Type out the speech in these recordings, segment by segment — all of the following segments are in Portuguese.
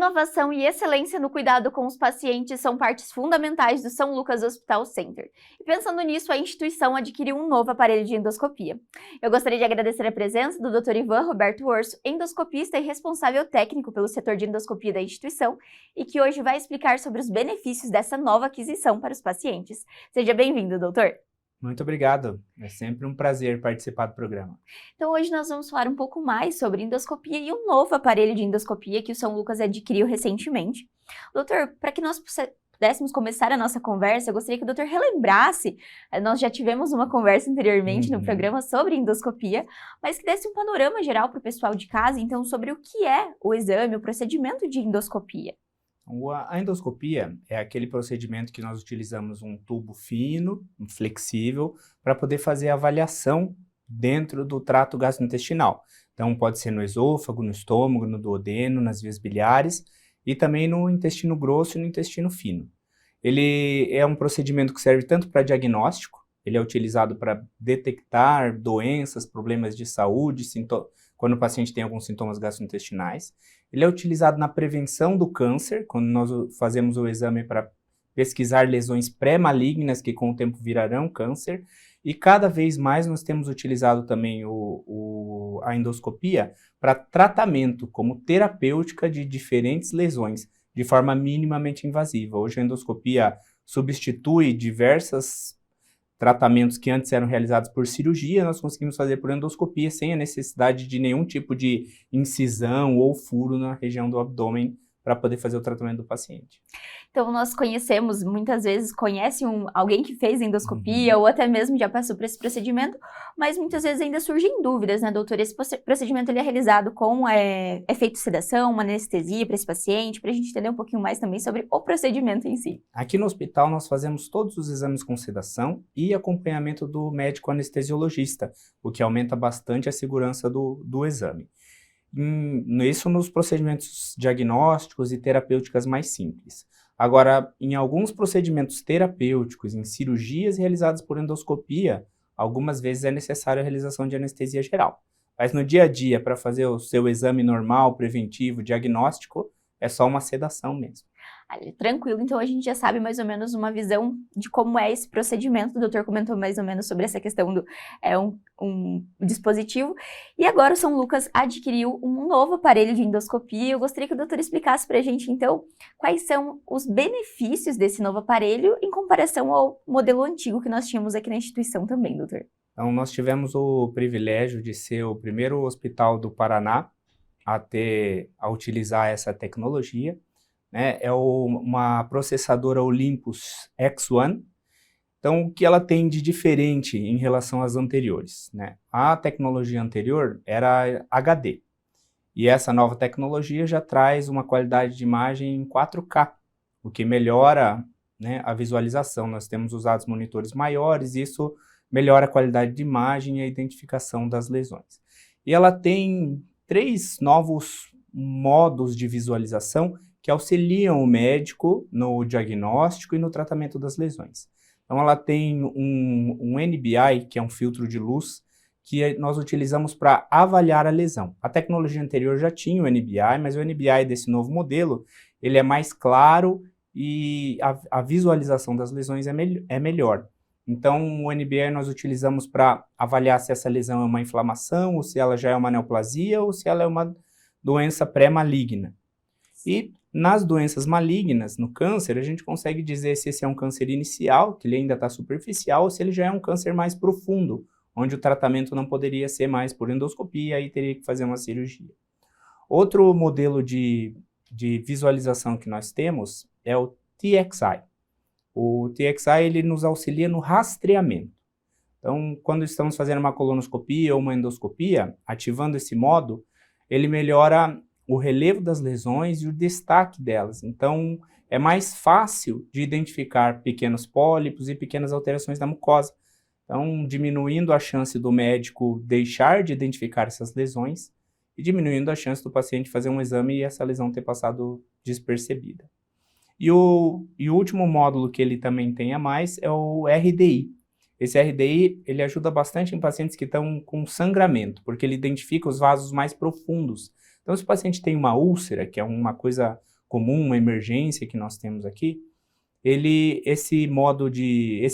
Inovação e excelência no cuidado com os pacientes são partes fundamentais do São Lucas Hospital Center. E pensando nisso, a instituição adquiriu um novo aparelho de endoscopia. Eu gostaria de agradecer a presença do Dr. Ivan Roberto Orso, endoscopista e responsável técnico pelo setor de endoscopia da instituição, e que hoje vai explicar sobre os benefícios dessa nova aquisição para os pacientes. Seja bem-vindo, doutor! Muito obrigado, é sempre um prazer participar do programa. Então hoje nós vamos falar um pouco mais sobre endoscopia e um novo aparelho de endoscopia que o São Lucas adquiriu recentemente. Doutor, para que nós pudéssemos começar a nossa conversa, eu gostaria que o doutor relembrasse, nós já tivemos uma conversa anteriormente no programa sobre endoscopia, mas que desse um panorama geral para o pessoal de casa, então, sobre o que é o exame, o procedimento de endoscopia. A endoscopia é aquele procedimento que nós utilizamos um tubo fino, flexível, para poder fazer a avaliação dentro do trato gastrointestinal. Então pode ser no esôfago, no estômago, no duodeno, nas vias biliares e também no intestino grosso e no intestino fino. Ele é um procedimento que serve tanto para diagnóstico, ele é utilizado para detectar doenças, problemas de saúde, quando o paciente tem alguns sintomas gastrointestinais. Ele é utilizado na prevenção do câncer, quando nós fazemos o exame para pesquisar lesões pré-malignas que com o tempo virarão câncer. E cada vez mais nós temos utilizado também a endoscopia para tratamento, como terapêutica de diferentes lesões, de forma minimamente invasiva. Hoje a endoscopia substitui diversos tratamentos que antes eram realizados por cirurgia, nós conseguimos fazer por endoscopia sem a necessidade de nenhum tipo de incisão ou furo na região do abdômen para poder fazer o tratamento do paciente. Então nós conhecemos, muitas vezes conhece alguém que fez endoscopia ou até mesmo já passou por esse procedimento, mas muitas vezes ainda surgem dúvidas, né, doutor? Esse procedimento ele é realizado com efeito de sedação, uma anestesia para esse paciente, para a gente entender um pouquinho mais também sobre o procedimento em si. Aqui no hospital nós fazemos todos os exames com sedação e acompanhamento do médico anestesiologista, o que aumenta bastante a segurança do exame. Isso nos procedimentos diagnósticos e terapêuticas mais simples. Agora, em alguns procedimentos terapêuticos, em cirurgias realizadas por endoscopia, algumas vezes é necessária a realização de anestesia geral. Mas no dia a dia, para fazer o seu exame normal, preventivo, diagnóstico, é só uma sedação mesmo. Tranquilo, então a gente já sabe mais ou menos uma visão de como é esse procedimento. O doutor comentou mais ou menos sobre essa questão do um dispositivo. E agora o São Lucas adquiriu um novo aparelho de endoscopia. Eu gostaria que o doutor explicasse para a gente, então, quais são os benefícios desse novo aparelho em comparação ao modelo antigo que nós tínhamos aqui na instituição também, doutor. Então, nós tivemos o privilégio de ser o primeiro hospital do Paraná a utilizar essa tecnologia. É uma processadora Olympus X1. Então, o que ela tem de diferente em relação às anteriores, né? A tecnologia anterior era HD, e essa nova tecnologia já traz uma qualidade de imagem em 4K, o que melhora, né, a visualização. Nós temos usado monitores maiores, e isso melhora a qualidade de imagem e a identificação das lesões. E ela tem 3 novos modos de visualização que auxiliam o médico no diagnóstico e no tratamento das lesões. Então ela tem um NBI, que é um filtro de luz, que nós utilizamos para avaliar a lesão. A tecnologia anterior já tinha o NBI, mas o NBI desse novo modelo, ele é mais claro e a visualização das lesões é melhor. Então o NBI nós utilizamos para avaliar se essa lesão é uma inflamação, ou se ela já é uma neoplasia, ou se ela é uma doença pré-maligna. E nas doenças malignas, no câncer, a gente consegue dizer se esse é um câncer inicial, que ele ainda está superficial, ou se ele já é um câncer mais profundo, onde o tratamento não poderia ser mais por endoscopia e teria que fazer uma cirurgia. Outro modelo de visualização que nós temos é o TXI. O TXI ele nos auxilia no rastreamento. Então, quando estamos fazendo uma colonoscopia ou uma endoscopia, ativando esse modo, ele melhora o relevo das lesões e o destaque delas. Então, é mais fácil de identificar pequenos pólipos e pequenas alterações na mucosa. Então, diminuindo a chance do médico deixar de identificar essas lesões e diminuindo a chance do paciente fazer um exame e essa lesão ter passado despercebida. E o último módulo que ele também tem a mais é o RDI. Esse RDI, ele ajuda bastante em pacientes que estão com sangramento, porque ele identifica os vasos mais profundos. Então, se o paciente tem uma úlcera, que é uma coisa comum, uma emergência que nós temos aqui, esse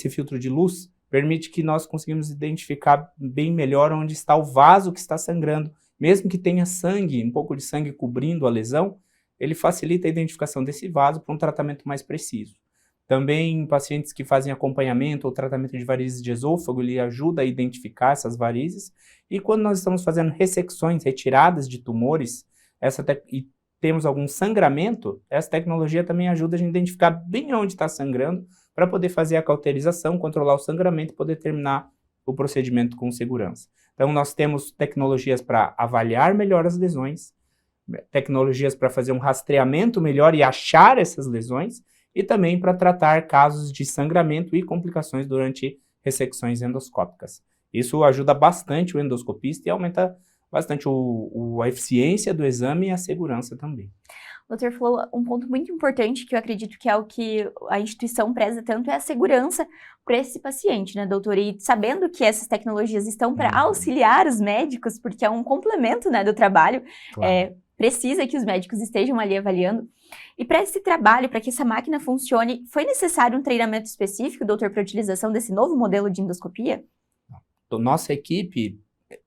filtro de luz permite que nós conseguimos identificar bem melhor onde está o vaso que está sangrando. Mesmo que tenha sangue, um pouco de sangue cobrindo a lesão, ele facilita a identificação desse vaso para um tratamento mais preciso. Também em pacientes que fazem acompanhamento ou tratamento de varizes de esôfago, ele ajuda a identificar essas varizes. E quando nós estamos fazendo ressecções, retiradas de tumores, e temos algum sangramento, essa tecnologia também ajuda a gente a identificar bem onde está sangrando, para poder fazer a cauterização, controlar o sangramento e poder terminar o procedimento com segurança. Então, nós temos tecnologias para avaliar melhor as lesões, tecnologias para fazer um rastreamento melhor e achar essas lesões, e também para tratar casos de sangramento e complicações durante ressecções endoscópicas. Isso ajuda bastante o endoscopista e aumenta bastante a eficiência do exame e a segurança também. O doutor falou um ponto muito importante, que eu acredito que é o que a instituição preza tanto, é a segurança para esse paciente, né, doutor? E sabendo que essas tecnologias estão para auxiliar os médicos, porque é um complemento, né, do trabalho, Claro. precisa que os médicos estejam ali avaliando. E para esse trabalho, para que essa máquina funcione, foi necessário um treinamento específico, doutor, para a utilização desse novo modelo de endoscopia? Nossa equipe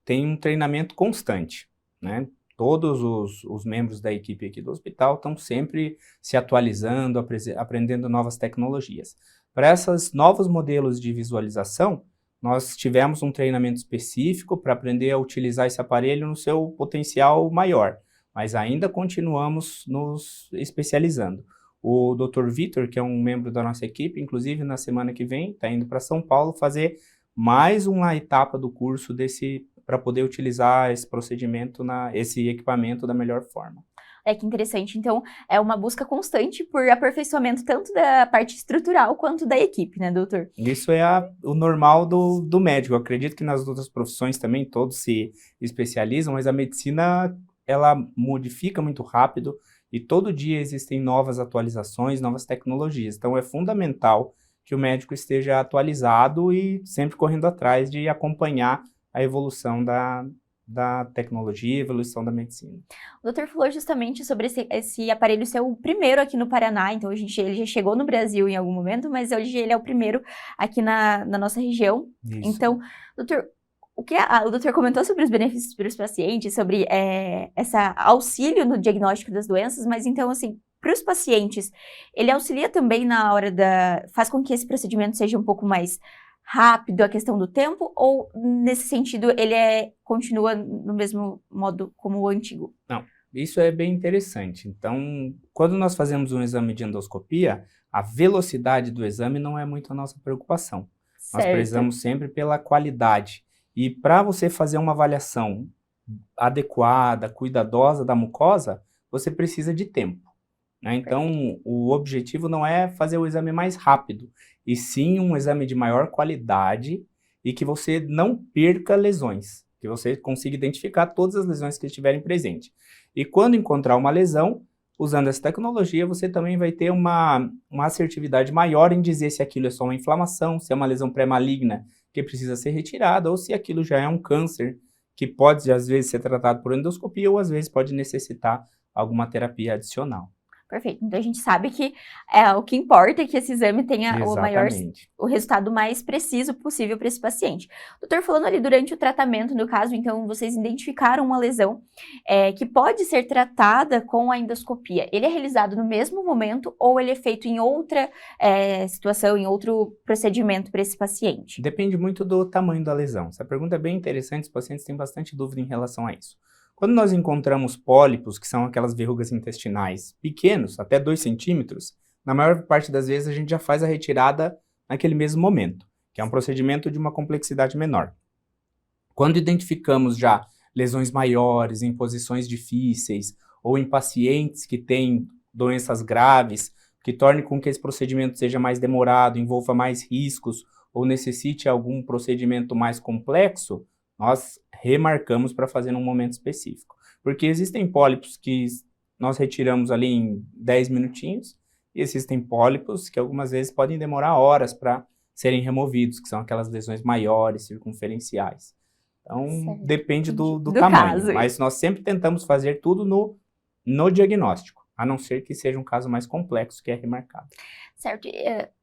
tem um treinamento constante, né? Todos os membros da equipe aqui do hospital estão sempre se atualizando, aprendendo novas tecnologias. Para esses novos modelos de visualização, nós tivemos um treinamento específico para aprender a utilizar esse aparelho no seu potencial maior, mas ainda continuamos nos especializando. O Dr. Vitor, que é um membro da nossa equipe, inclusive na semana que vem, está indo para São Paulo fazer mais uma etapa do curso para poder utilizar esse procedimento, esse equipamento da melhor forma. Que interessante. Então, é uma busca constante por aperfeiçoamento tanto da parte estrutural quanto da equipe, né, doutor? Isso é o normal do médico. Eu acredito que nas outras profissões também todos se especializam, mas a medicina, ela modifica muito rápido e todo dia existem novas atualizações, novas tecnologias. Então, é fundamental que o médico esteja atualizado e sempre correndo atrás de acompanhar a evolução da tecnologia, a evolução da medicina. O doutor falou justamente sobre esse aparelho ser o primeiro aqui no Paraná, então ele já chegou no Brasil em algum momento, mas hoje ele é o primeiro aqui na nossa região. Isso. Então, doutor, o doutor comentou sobre os benefícios para os pacientes, sobre esse auxílio no diagnóstico das doenças, mas então, assim, para os pacientes, ele auxilia também faz com que esse procedimento seja um pouco mais rápido, a questão do tempo, ou nesse sentido ele continua no mesmo modo como o antigo? Não, isso é bem interessante. Então, quando nós fazemos um exame de endoscopia, a velocidade do exame não é muito a nossa preocupação. Certo. Nós prezamos sempre pela qualidade. E para você fazer uma avaliação adequada, cuidadosa da mucosa, você precisa de tempo, né? Então, o objetivo não é fazer o exame mais rápido, e sim um exame de maior qualidade e que você não perca lesões, que você consiga identificar todas as lesões que estiverem presentes. E quando encontrar uma lesão, usando essa tecnologia, você também vai ter uma assertividade maior em dizer se aquilo é só uma inflamação, se é uma lesão pré-maligna que precisa ser retirada, ou se aquilo já é um câncer que pode, às vezes, ser tratado por endoscopia, ou às vezes pode necessitar alguma terapia adicional. Perfeito. Então a gente sabe que o que importa é que esse exame tenha o resultado mais preciso possível para esse paciente. Doutor, falando ali durante o tratamento, no caso, então vocês identificaram uma lesão que pode ser tratada com a endoscopia. Ele é realizado no mesmo momento ou ele é feito em outra situação, em outro procedimento para esse paciente? Depende muito do tamanho da lesão. Essa pergunta é bem interessante, os pacientes têm bastante dúvida em relação a isso. Quando nós encontramos pólipos, que são aquelas verrugas intestinais pequenos, até 2 centímetros, na maior parte das vezes a gente já faz a retirada naquele mesmo momento, que é um procedimento de uma complexidade menor. Quando identificamos já lesões maiores, em posições difíceis, ou em pacientes que têm doenças graves, que torne com que esse procedimento seja mais demorado, envolva mais riscos, ou necessite algum procedimento mais complexo, nós remarcamos para fazer num momento específico. Porque existem pólipos que nós retiramos ali em 10 minutinhos, e existem pólipos que algumas vezes podem demorar horas para serem removidos, que são aquelas lesões maiores, circunferenciais. Então, certo. Depende do tamanho, caso. Mas nós sempre tentamos fazer tudo no diagnóstico. a não ser que seja um caso mais complexo que é remarcado. Certo.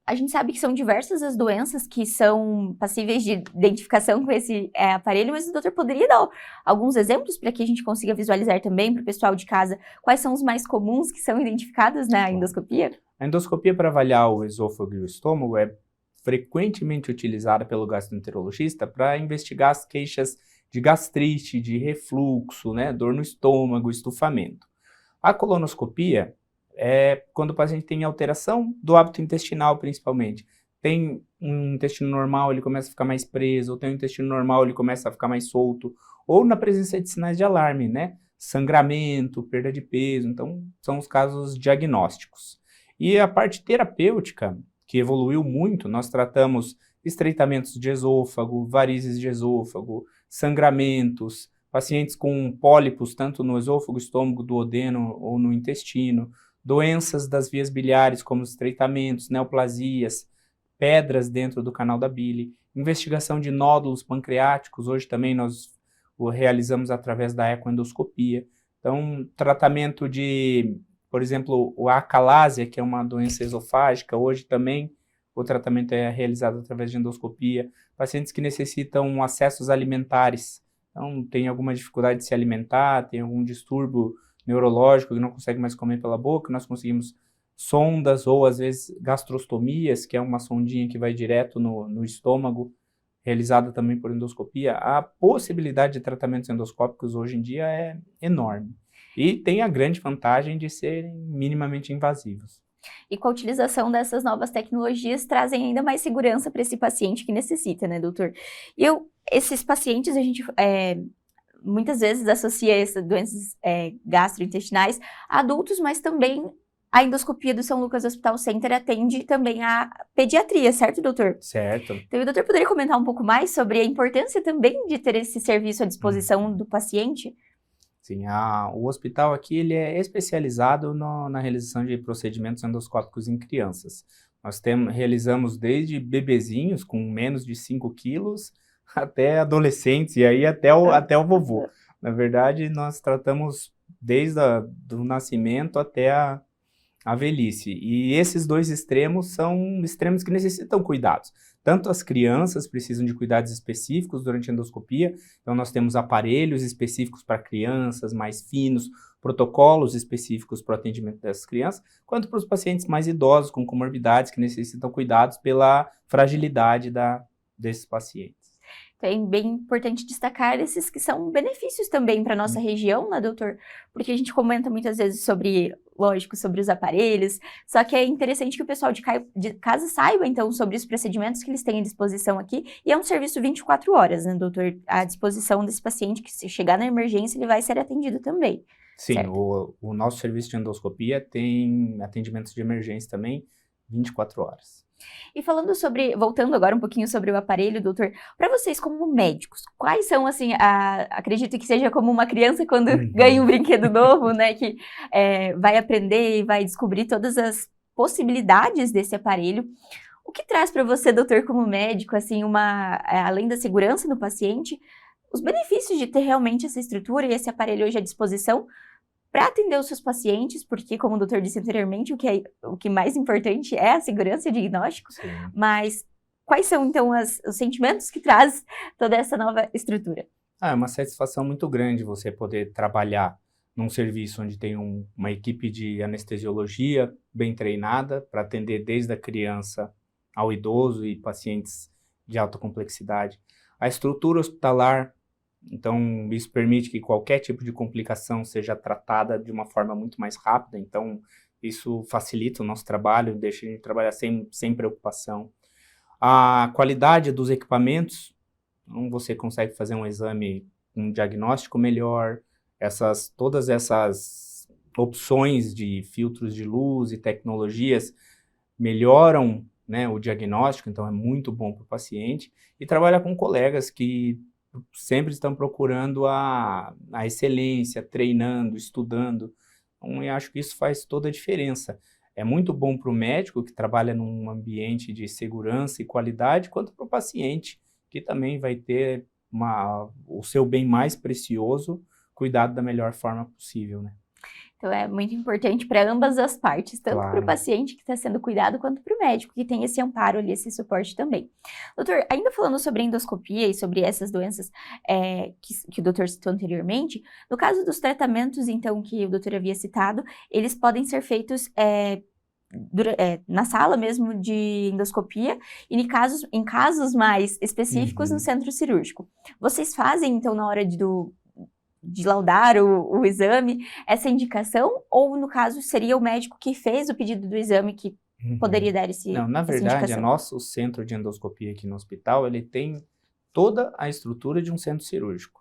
A gente sabe que são diversas as doenças que são passíveis de identificação com esse aparelho, mas o doutor poderia dar alguns exemplos para que a gente consiga visualizar também para o pessoal de casa quais são os mais comuns que são identificados na endoscopia? A endoscopia para avaliar o esôfago e o estômago é frequentemente utilizada pelo gastroenterologista para investigar as queixas de gastrite, de refluxo, né, dor no estômago, estufamento. A colonoscopia é quando o paciente tem alteração do hábito intestinal, principalmente. Tem um intestino normal, ele começa a ficar mais preso, ou tem um intestino normal, ele começa a ficar mais solto, ou na presença de sinais de alarme, né? Sangramento, perda de peso, então são os casos diagnósticos. E a parte terapêutica, que evoluiu muito, nós tratamos estreitamentos de esôfago, varizes de esôfago, sangramentos, pacientes com pólipos, tanto no esôfago, estômago, duodeno ou no intestino, doenças das vias biliares, como estreitamentos, neoplasias, pedras dentro do canal da bile, investigação de nódulos pancreáticos, hoje também nós o realizamos através da ecoendoscopia. Então, tratamento de, por exemplo, a acalásia, que é uma doença esofágica, hoje também o tratamento é realizado através de endoscopia. Pacientes que necessitam acessos alimentares, então tem alguma dificuldade de se alimentar, tem algum distúrbio neurológico que não consegue mais comer pela boca, nós conseguimos sondas ou às vezes gastrostomias, que é uma sondinha que vai direto no estômago, realizada também por endoscopia. A possibilidade de tratamentos endoscópicos hoje em dia é enorme e tem a grande vantagem de serem minimamente invasivos. E com a utilização dessas novas tecnologias trazem ainda mais segurança para esse paciente que necessita, né, doutor? E esses pacientes, a gente muitas vezes associa essas doenças gastrointestinais a adultos, mas também a endoscopia do São Lucas Hospital Center atende também a pediatria, certo, doutor? Certo. Então, o doutor poderia comentar um pouco mais sobre a importância também de ter esse serviço à disposição do paciente? Sim, o hospital aqui ele é especializado na realização de procedimentos endoscópicos em crianças. Nós realizamos desde bebezinhos com menos de 5 quilos até adolescentes e aí até o vovô. Na verdade, nós tratamos desde do nascimento até a velhice. E esses dois extremos são extremos que necessitam cuidados. Tanto as crianças precisam de cuidados específicos durante a endoscopia, então nós temos aparelhos específicos para crianças, mais finos, protocolos específicos para o atendimento dessas crianças, quanto para os pacientes mais idosos, com comorbidades, que necessitam cuidados pela fragilidade desses pacientes. Então, é bem importante destacar esses que são benefícios também para a nossa região, né, doutor? Porque a gente comenta muitas vezes sobre, lógico, sobre os aparelhos, só que é interessante que o pessoal de casa saiba, então, sobre os procedimentos que eles têm à disposição aqui, e é um serviço 24 horas, né, doutor? À disposição desse paciente, que se chegar na emergência, ele vai ser atendido também. Sim, o nosso serviço de endoscopia tem atendimentos de emergência também, 24 horas. E falando voltando agora um pouquinho sobre o aparelho, doutor, para vocês como médicos, quais são, assim, acredito que seja como uma criança quando ganha um brinquedo novo, né, que vai aprender e vai descobrir todas as possibilidades desse aparelho. O que traz para você, doutor, como médico, assim, além da segurança do paciente, os benefícios de ter realmente essa estrutura e esse aparelho hoje à disposição para atender os seus pacientes, porque, como o doutor disse anteriormente, o que mais importante é a segurança e o diagnóstico. Sim. Mas quais são, então, os sentimentos que traz toda essa nova estrutura? É uma satisfação muito grande você poder trabalhar num serviço onde tem uma equipe de anestesiologia bem treinada para atender desde a criança ao idoso e pacientes de alta complexidade. A estrutura hospitalar, então, isso permite que qualquer tipo de complicação seja tratada de uma forma muito mais rápida, então isso facilita o nosso trabalho, deixa a gente trabalhar sem preocupação. A qualidade dos equipamentos, então você consegue fazer um exame, um diagnóstico melhor, todas essas opções de filtros de luz e tecnologias melhoram, né, o diagnóstico, então é muito bom para o paciente, e trabalhar com colegas que sempre estão procurando a excelência, treinando, estudando. Então, eu acho que isso faz toda a diferença. É muito bom para o médico, que trabalha num ambiente de segurança e qualidade, quanto para o paciente, que também vai ter o seu bem mais precioso cuidado da melhor forma possível, né? Então, é muito importante para ambas as partes, tanto para o Claro. paciente que está sendo cuidado, quanto para o médico, que tem esse amparo ali, esse suporte também. Doutor, ainda falando sobre endoscopia e sobre essas doenças que o doutor citou anteriormente, no caso dos tratamentos, então, que o doutor havia citado, eles podem ser feitos na sala mesmo de endoscopia e em casos mais específicos no Uhum. centro cirúrgico. Vocês fazem, então, na hora de laudar o exame, essa indicação? Ou, no caso, seria o médico que fez o pedido do exame que poderia Uhum. dar Não, na essa verdade, indicação? o centro de endoscopia aqui no hospital, ele tem toda a estrutura de um centro cirúrgico.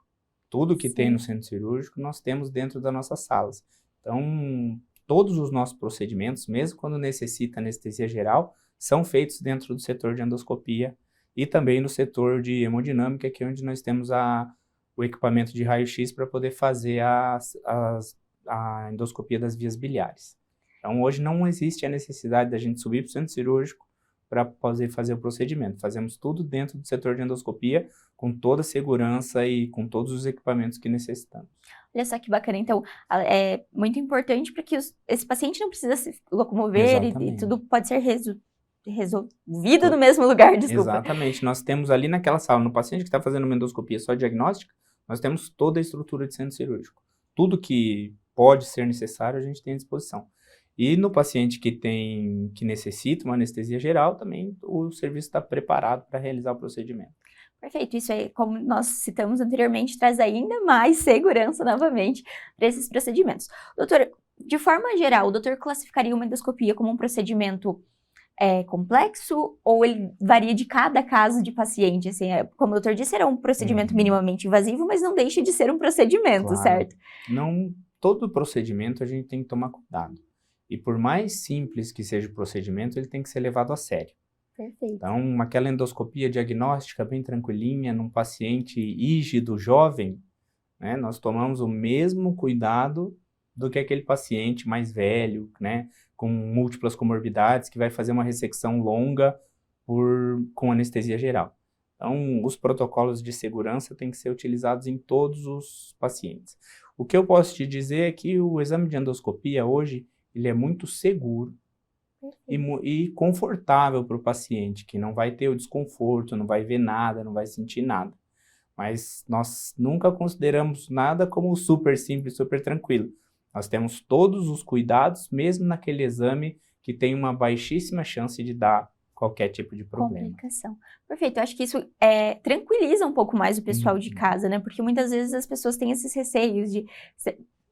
Tudo que tem no Sim, centro cirúrgico, nós temos dentro das nossas salas. Então, todos os nossos procedimentos, mesmo quando necessita anestesia geral, são feitos dentro do setor de endoscopia e também no setor de hemodinâmica, que é onde nós temos o equipamento de raio-x para poder fazer a endoscopia das vias biliares. Então, hoje não existe a necessidade da gente subir para o centro cirúrgico para poder fazer o procedimento. Fazemos tudo dentro do setor de endoscopia, com toda a segurança e com todos os equipamentos que necessitamos. olha só que bacana. Então, é muito importante para que esse paciente não precisa se locomover e Exatamente. tudo pode ser resolvido no To- mesmo lugar, desculpa. Exatamente. Nós temos ali naquela sala, no paciente que está fazendo uma endoscopia só diagnóstica, nós temos toda a estrutura de centro cirúrgico. Tudo que pode ser necessário, a gente tem à disposição. E no paciente que necessita uma anestesia geral, também o serviço está preparado para realizar o procedimento. Perfeito, isso aí, como nós citamos anteriormente, traz ainda mais segurança novamente para esses procedimentos. Doutor, de forma geral, o doutor classificaria uma endoscopia como um procedimento complexo ou ele varia de cada caso de paciente? Assim, como o doutor disse, era um procedimento Uhum. minimamente invasivo, mas não deixa de ser um procedimento, Claro. certo? Não, todo procedimento a gente tem que tomar cuidado. E por mais simples que seja o procedimento, ele tem que ser levado a sério. Perfeito. Então, aquela endoscopia diagnóstica bem tranquilinha, num paciente rígido, jovem, né, nós tomamos o mesmo cuidado do que aquele paciente mais velho, né, com múltiplas comorbidades, que vai fazer uma ressecção longa com anestesia geral. Então, os protocolos de segurança têm que ser utilizados em todos os pacientes. O que eu posso te dizer é que o exame de endoscopia hoje, ele é muito seguro Perfeito. e confortável para o paciente, que não vai ter o desconforto, não vai ver nada, não vai sentir nada. Mas nós nunca consideramos nada como super simples, super tranquilo. Nós temos todos os cuidados, mesmo naquele exame que tem uma baixíssima chance de dar qualquer tipo de problema. Complicação. Perfeito, eu acho que isso tranquiliza um pouco mais o pessoal de Uhum. casa, né? Porque muitas vezes as pessoas têm esses receios de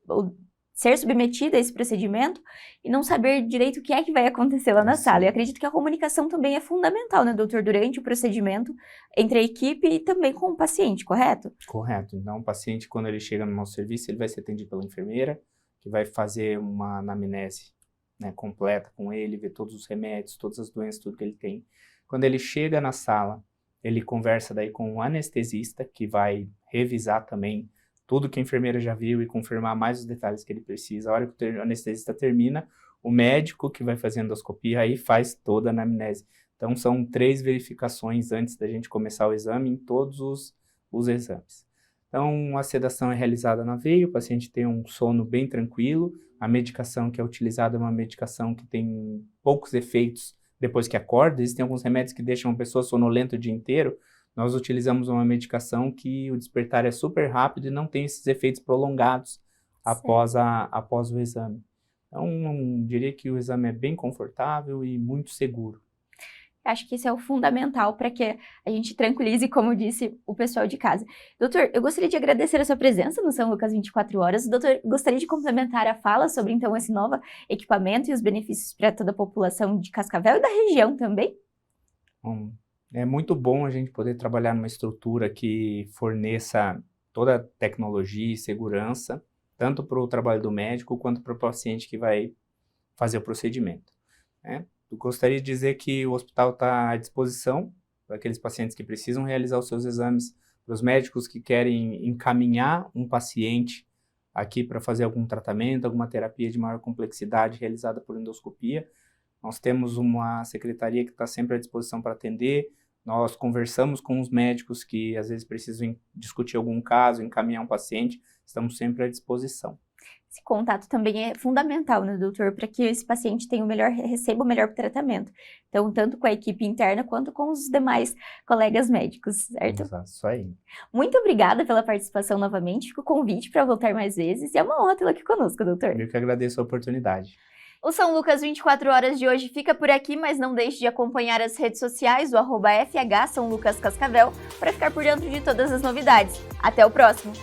ou ser submetida a esse procedimento e não saber direito o que é que vai acontecer lá na sala. E Assim, acredito que a comunicação também é fundamental, né, doutor, durante o procedimento, entre a equipe e também com o paciente, correto? correto. Então, o paciente, quando ele chega no nosso serviço, ele vai ser atendido pela enfermeira, que vai fazer uma anamnese, né, completa com ele, ver todos os remédios, todas as doenças, tudo que ele tem. Quando ele chega na sala, ele conversa daí com o anestesista, que vai revisar também tudo que a enfermeira já viu e confirmar mais os detalhes que ele precisa. A hora que o anestesista termina, o médico que vai fazer a endoscopia aí faz toda a anamnese. Então, são 3 verificações antes da gente começar o exame em todos os exames. Então, a sedação é realizada na veia, o paciente tem um sono bem tranquilo, a medicação que é utilizada é uma medicação que tem poucos efeitos depois que acorda. Existem alguns remédios que deixam uma pessoa sonolenta o dia inteiro. Nós utilizamos uma medicação que o despertar é super rápido e não tem esses efeitos prolongados Certo. após o exame. Então, eu diria que o exame é bem confortável e muito seguro. Acho que isso é o fundamental para que a gente tranquilize, como disse, o pessoal de casa. Doutor, eu gostaria de agradecer a sua presença no São Lucas 24 horas. Doutor, gostaria de complementar a fala sobre, então, esse novo equipamento e os benefícios para toda a população de Cascavel e da região também? Então, é muito bom a gente poder trabalhar numa estrutura que forneça toda a tecnologia e segurança, tanto para o trabalho do médico quanto para o paciente que vai fazer o procedimento, né? Eu gostaria de dizer que o hospital está à disposição para aqueles pacientes que precisam realizar os seus exames, para os médicos que querem encaminhar um paciente aqui para fazer algum tratamento, alguma terapia de maior complexidade realizada por endoscopia. Nós temos uma secretaria que está sempre à disposição para atender. Nós conversamos com os médicos que às vezes precisam discutir algum caso, encaminhar um paciente, estamos sempre à disposição. Esse contato também é fundamental, né, doutor, para que esse paciente receba o melhor tratamento. Então, tanto com a equipe interna quanto com os demais colegas médicos, certo? Exato, isso aí. Muito obrigada pela participação novamente, fica o convite para voltar mais vezes e é uma honra tê-lo aqui conosco, doutor. Eu que agradeço a oportunidade. O São Lucas 24 horas de hoje fica por aqui, mas não deixe de acompanhar as redes sociais do @FH São Lucas Cascavel para ficar por dentro de todas as novidades. Até o próximo!